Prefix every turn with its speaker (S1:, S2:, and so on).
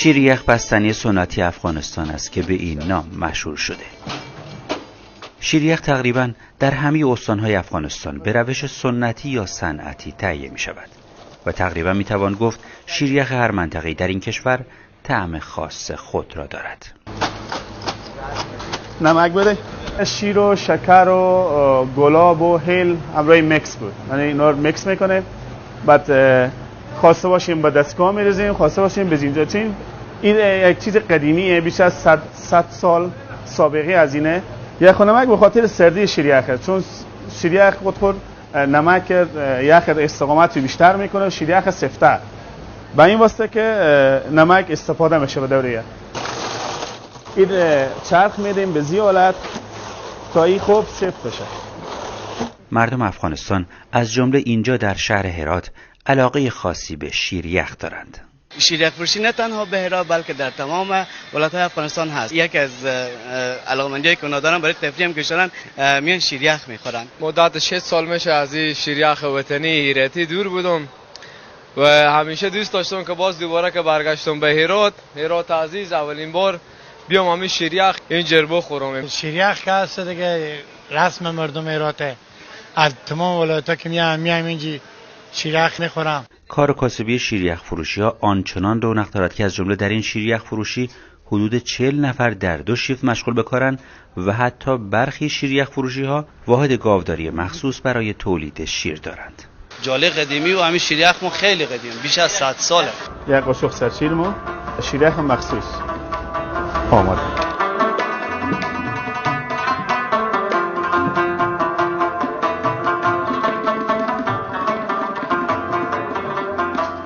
S1: شیریخ بستنی سنتی افغانستان است که به این نام مشهور شده. شیریخ تقریباً در همه استانهای افغانستان به روش سنتی یا صنعتی تهیه می شود و تقریباً می توان گفت شیریخ هر منطقه‌ای در این کشور طعم خاص خود را دارد.
S2: نمک بده. شیر و شکر و گلاب و هیل همراه میکس بود. یعنی اینا رو میکس میکنه. بعد خواسته باشیم با دستگاه میریزیم، خواسته باشیم به زینجا چین. این یک چیز قدیمیه، بیش از 100 سال سابقه از اینه. یخ نمک به خاطر سردی شیریخه، چون شیریخ خود نمک یخ استقامت بیشتر میکنه و شیریخ سفته. با این واسطه که نمک استفاده میشه به دوره. این چرخ میدیم به حالت تا این خوب سفت بشه.
S1: مردم افغانستان از جمله اینجا در شهر هرات علاقه خاصی به شیریخ دارند.
S3: شیریخ فروشی نه تنها به هرات بلکه در تمام ولایت‌های افغانستان هست. یکی از علاقه‌مندی‌هایی که دارن برای تفریح هم که شدن میان شیریخ میخورن.
S4: مدت 6 سال میشه از این شیریخ وطنی هراتی دور بودم و همیشه دوست داشتم که باز دوباره که برگشتم به هرات عزیز اولین بار بیام همین شیریخ اینجا بخورم.
S5: شیریخ که هست دیگه رسم مردم هراته، از تمام ولایت‌ها که میام اینجا شیریخ میخورم.
S1: کار کاسبی شیریخ فروشی ها آنچنان رونق دارد که از جمله در این شیریخ فروشی حدود 40 نفر در 2 شیفت مشغول به کارند و حتی برخی شیریخ فروشی ها واحد گاوداری مخصوص برای تولید شیر دارند.
S3: جاله قدیمی و همین شیریخ ما خیلی قدیم، بیش از 100 ساله.
S2: یک قاشق سرشیر ما شیریخ مخصوص آماده.